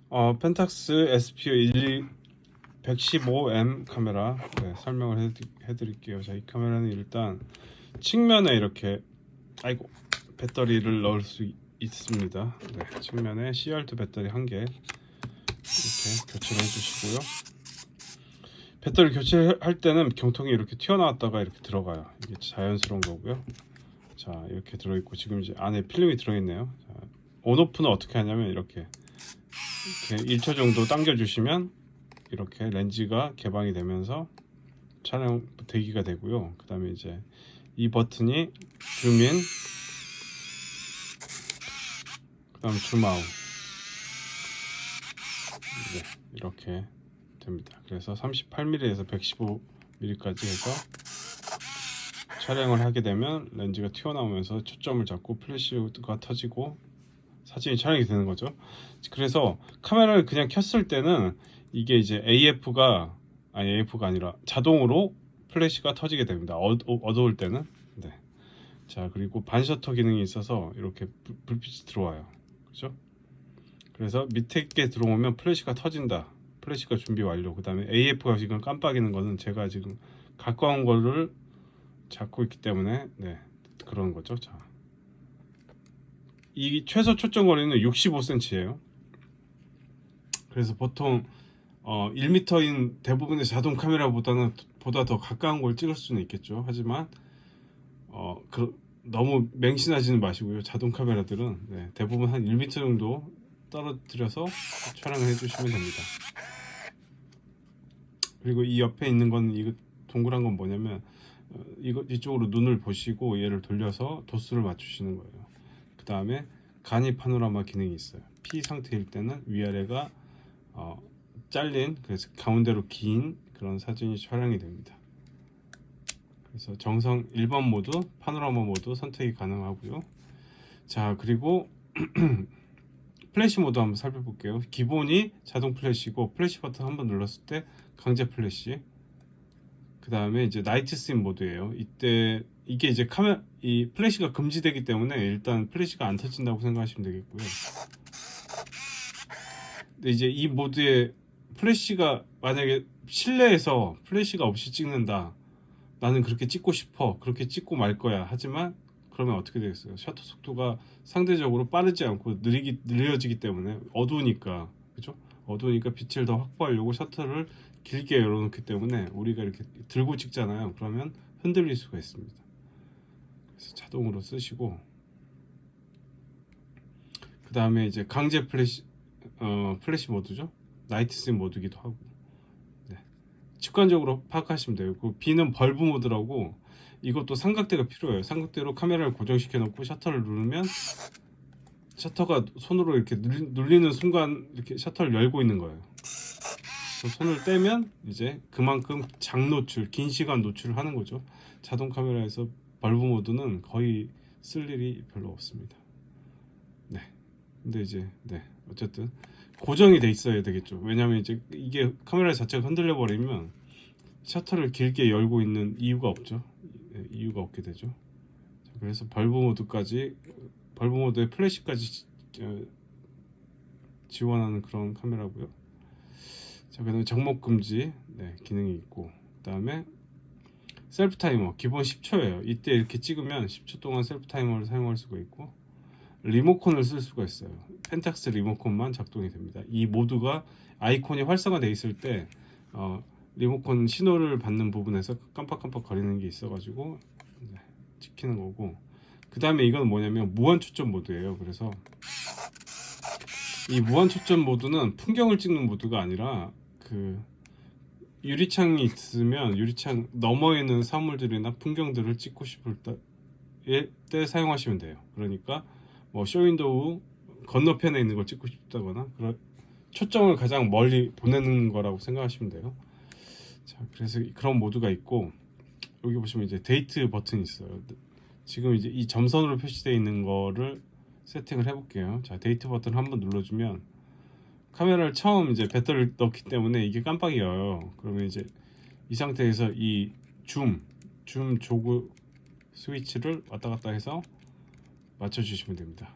펜탁스 SP 115M 카메라 설명을 해드릴게요. 자, 이 카메라는 일단 측면에 이렇게 배터리를 넣을 수 있습니다. 측면에 CR2 배터리 1개 이렇게 교체를 해주시고요. 배터리 교체할 때는 경통이 이렇게 튀어나왔다가 이렇게 들어가요. 이게 자연스러운 거고요. 자, 이렇게 들어있고 지금 이제 안에 필름이 들어있네요. 자, 온오프는 어떻게 하냐면 이렇게 1초 정도 당겨주시면 이렇게 렌즈가 개방이 되면서 촬영 대기가 되고요. 그 다음에 이제 이 버튼이 줌인, 그 다음 줌아웃, 이렇게 됩니다. 그래서 38mm에서 115mm까지 해서 촬영을 하게 되면 렌즈가 튀어나오면서 초점을 잡고 플래시가 터지고 사진이 촬영이 되는 거죠. 그래서 카메라를 그냥 켰을 때는 이게 이제 AF가 아니라 자동으로 플래시가 터지게 됩니다. 어두울 때는. 자, 그리고 반셔터 기능이 있어서 이렇게 불빛이 들어와요. 그죠? 그래서 밑에 게 들어오면 플래시가 터진다. 플래시가 준비 완료. 그 다음에 AF가 지금 깜빡이는 거는 제가 지금 가까운 거를 잡고 있기 때문에 그런 거죠. 자, 이 최소 초점 거리는 65cm예요. 그래서 보통 1m인 대부분의 자동 카메라보다 더 가까운 걸 찍을 수는 있겠죠. 하지만 너무 맹신하지는 마시고요. 자동 카메라들은 대부분 한 1m 정도 떨어뜨려서 촬영을 해주시면 됩니다. 그리고 이 옆에 있는 건 이거 동그란 건 뭐냐면 이쪽으로 눈을 보시고 얘를 돌려서 도수를 맞추시는 거예요. 그 다음에 간이 파노라마 기능이 있어요. P 상태일 때는 위아래가 잘린, 그래서 가운데로 긴 그런 사진이 촬영이 됩니다. 그래서 정상 1번 모드, 파노라마 모드 선택이 가능하고요. 자, 그리고 플래시 모드 한번 살펴볼게요. 기본이 자동 플래시고 플래시 버튼 한번 눌렀을 때 강제 플래시. 그 다음에 이제 나이트 씬 모드예요. 이때 이게 이제 이 플래시가 금지되기 때문에 일단 플래시가 안 터진다고 생각하시면 되겠고요. 근데 이제 이 모드에 플래시가 만약에 실내에서 플래시가 없이 찍는다, 나는 그렇게 찍고 싶어, 그렇게 찍고 말 거야, 하지만 그러면 어떻게 되겠어요? 셔터 속도가 상대적으로 빠르지 않고 느려지기 때문에 어두우니까, 그죠? 어두우니까 빛을 더 확보하려고 셔터를 길게 열어놓기 때문에 우리가 이렇게 들고 찍잖아요. 그러면 흔들릴 수가 있습니다. 그래서 자동으로 쓰시고, 그 다음에 이제 강제 플래시 모드죠. 나이트 씬 모드기도 하고. 직관적으로 파악하시면 돼요. 그 B는 벌브 모드라고, 이것도 삼각대가 필요해요. 삼각대로 카메라를 고정시켜 놓고 셔터를 누르면 셔터가 손으로 이렇게 눌리는 순간 이렇게 셔터를 열고 있는 거예요. 손을 떼면 이제 그만큼 장노출, 긴 시간 노출을 하는 거죠. 자동 카메라에서 벌브 모드는 거의 쓸 일이 별로 없습니다. 근데 이제 어쨌든 고정이 돼 있어야 되겠죠. 왜냐면 이제 이게 카메라 자체가 흔들려 버리면 셔터를 길게 열고 있는 이유가 없죠. 이유가 없게 되죠. 그래서 벌브 모드에 플래시까지 지원하는 그런 카메라고요. 자, 그다음에 정목 금지 기능이 있고, 그다음에 셀프 타이머 기본 10초예요. 이때 이렇게 찍으면 10초 동안 셀프 타이머를 사용할 수가 있고, 리모컨을 쓸 수가 있어요. 펜탁스 리모컨만 작동이 됩니다. 이 모두가 아이콘이 활성화되어 있을 때 리모컨 신호를 받는 부분에서 깜빡깜빡 거리는 게 있어가지고 찍히는 거고, 그 다음에 이건 뭐냐면 무한 초점 모드예요. 그래서 이 무한 초점 모드는 풍경을 찍는 모드가 아니라 그 유리창이 있으면 유리창 너머에 있는 사물들이나 풍경들을 찍고 싶을 때 사용하시면 돼요. 그러니까 뭐 쇼윈도우 건너편에 있는 걸 찍고 싶다거나 초점을 가장 멀리 보내는 거라고 생각하시면 돼요. 자, 그래서 그런 모드가 있고, 여기 보시면 이제 데이트 버튼이 있어요. 지금 이제 이 점선으로 표시되어 있는 거를 세팅을 해볼게요. 자, 데이트 버튼 한번 눌러주면 카메라를 처음 이제 배터리를 넣기 때문에 이게 깜빡이에요. 그러면 이제 이 상태에서 이 줌 조그 스위치를 왔다 갔다 해서 맞춰주시면 됩니다.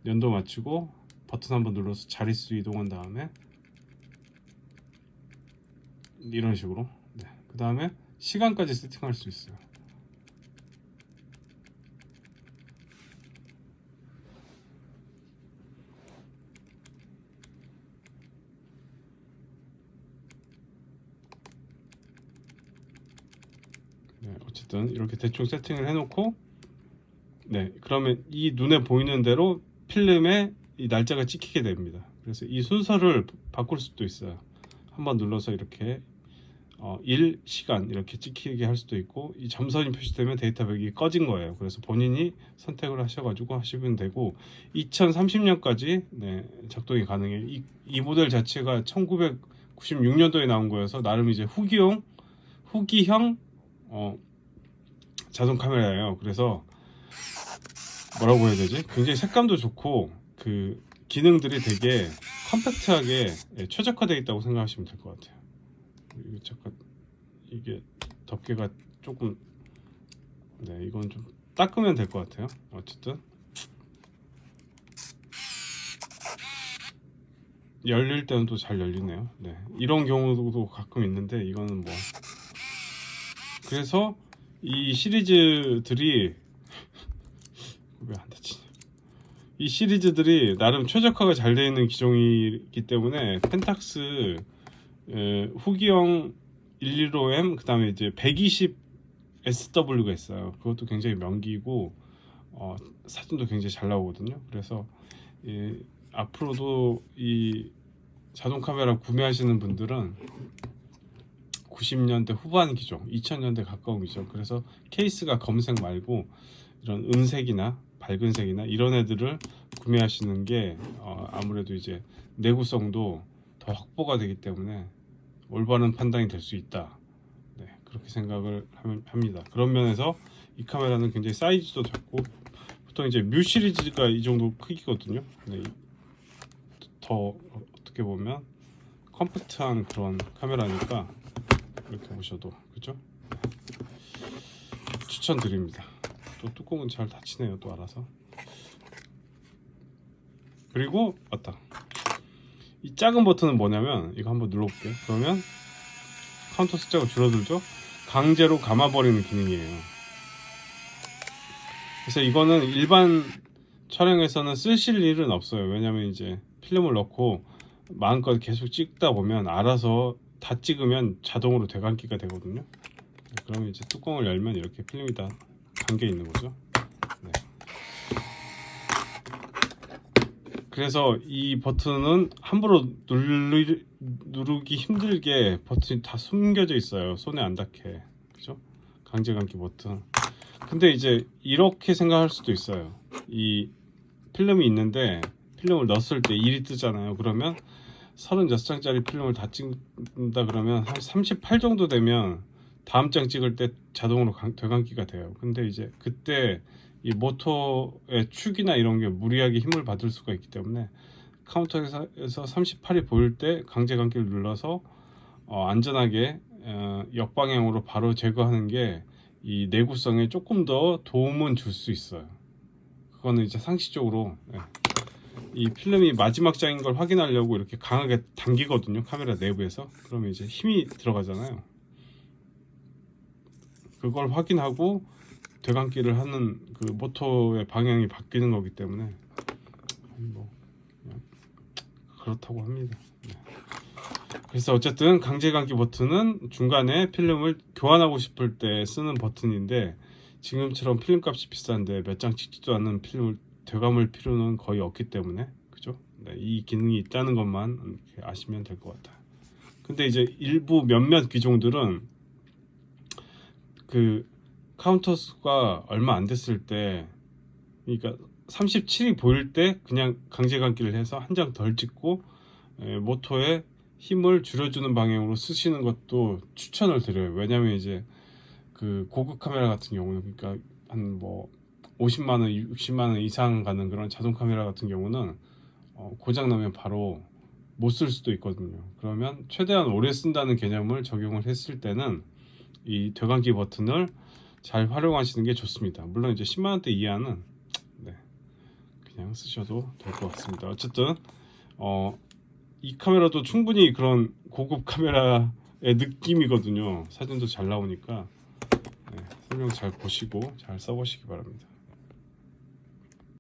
연도 맞추고 버튼 한번 눌러서 자릿수 이동한 다음에 이런 식으로 네. 그 다음에 시간까지 세팅할 수 있어요. 네, 어쨌든 이렇게 대충 세팅을 해놓고 네, 그러면 이 눈에 보이는 대로 필름에 이 날짜가 찍히게 됩니다. 그래서 이 순서를 바꿀 수도 있어요. 한번 눌러서 이렇게 일, 시간 이렇게 찍히게 할 수도 있고, 이 점선이 표시되면 데이터백이 꺼진 거예요. 그래서 본인이 선택을 하셔가지고 하시면 되고, 2030년까지 네, 작동이 가능해요. 이 모델 자체가 1996년도에 나온 거여서 나름 이제 후기형 자동 카메라예요. 그래서 뭐라고 해야 되지? 굉장히 색감도 좋고 그 기능들이 되게 컴팩트하게 최적화되어 있다고 생각하시면 될 것 같아요. 잠깐 이게 덮개가 조금 네, 이건 좀 닦으면 될 것 같아요. 어쨌든 열릴 때는 또 잘 열리네요. 네, 이런 경우도 가끔 있는데 이거는 뭐 그래서 이 시리즈들이 왜 안 닫히냐? 이 시리즈들이 나름 최적화가 잘 되어 있는 기종이기 때문에 펜탁스 후기형 115M 그 다음에 이제 120 SW가 있어요. 그것도 굉장히 명기고 사진도 굉장히 잘 나오거든요. 그래서 앞으로도 이 자동 카메라 구매하시는 분들은 90년대 후반 기종, 2000년대 가까운 기종, 그래서 케이스가 검은색 말고 이런 은색이나 밝은 색이나 이런 애들을 구매하시는 게 아무래도 이제 내구성도 더 확보가 되기 때문에 올바른 판단이 될 수 있다. 네, 그렇게 생각을 합니다. 그런 면에서 이 카메라는 굉장히 사이즈도 작고 보통 이제 뮤 시리즈가 이 정도 크기거든요. 네, 더 어떻게 보면 컴팩트한 그런 카메라니까 이렇게 보셔도 그죠? 네. 추천드립니다. 또 뚜껑은 잘 닫히네요. 또 알아서. 그리고 맞다. 이 작은 버튼은 뭐냐면 이거 한번 눌러볼게요. 그러면 카운터 숫자가 줄어들죠? 강제로 감아버리는 기능이에요. 그래서 이거는 일반 촬영에서는 쓰실 일은 없어요. 왜냐면 이제 필름을 넣고 마음껏 계속 찍다 보면 알아서 다 찍으면 자동으로 되감기가 되거든요. 그러면 이제 뚜껑을 열면 이렇게 필름이 다 담겨 있는 거죠. 네. 그래서 이 버튼은 함부로 누르기 힘들게 버튼이 다 숨겨져 있어요. 손에 안 닿게. 그죠? 강제 감기 버튼. 근데 이제 이렇게 생각할 수도 있어요. 이 필름이 있는데 필름을 넣었을 때 1이 뜨잖아요. 그러면 36장짜리 필름을 다 찍는다 그러면 한 38 정도 되면 다음 장 찍을 때 자동으로 되감기가 돼요. 근데 이제 그때 이 모터의 축이나 이런 게 무리하게 힘을 받을 수가 있기 때문에 카운터에서 38이 보일 때 강제 감기를 눌러서 안전하게 역방향으로 바로 제거하는 게 이 내구성에 조금 더 도움은 줄 수 있어요. 그거는 이제 상식적으로 이 필름이 마지막 장인 걸 확인하려고 이렇게 강하게 당기거든요. 카메라 내부에서. 그러면 이제 힘이 들어가잖아요. 그걸 확인하고 되감기를 하는 그 모터의 방향이 바뀌는 거기 때문에 뭐 그냥 그렇다고 합니다. 네. 그래서 어쨌든 강제 감기 버튼은 중간에 필름을 교환하고 싶을 때 쓰는 버튼인데 지금처럼 필름 값이 비싼데 몇 장 찍지도 않는 필름을 되감을 필요는 거의 없기 때문에 그죠? 네, 이 기능이 있다는 것만 아시면 될 것 같아요. 근데 이제 일부 몇몇 기종들은 그 카운터 수가 얼마 안 됐을 때, 그러니까 37이 보일 때 그냥 강제 감기를 해서 한 장 덜 찍고 모터에 힘을 줄여주는 방향으로 쓰시는 것도 추천을 드려요. 왜냐면 이제 그 고급 카메라 같은 경우는 그러니까 한 뭐 50만 원, 60만 원 이상 가는 그런 자동 카메라 같은 경우는 고장 나면 바로 못 쓸 수도 있거든요. 그러면 최대한 오래 쓴다는 개념을 적용을 했을 때는 이 되감기 버튼을 잘 활용하시는 게 좋습니다. 물론 이제 10만 원대 이하는 네, 그냥 쓰셔도 될 것 같습니다. 어쨌든 이 카메라도 충분히 그런 고급 카메라의 느낌이거든요. 사진도 잘 나오니까 설명 잘 보시고 잘 써보시기 바랍니다.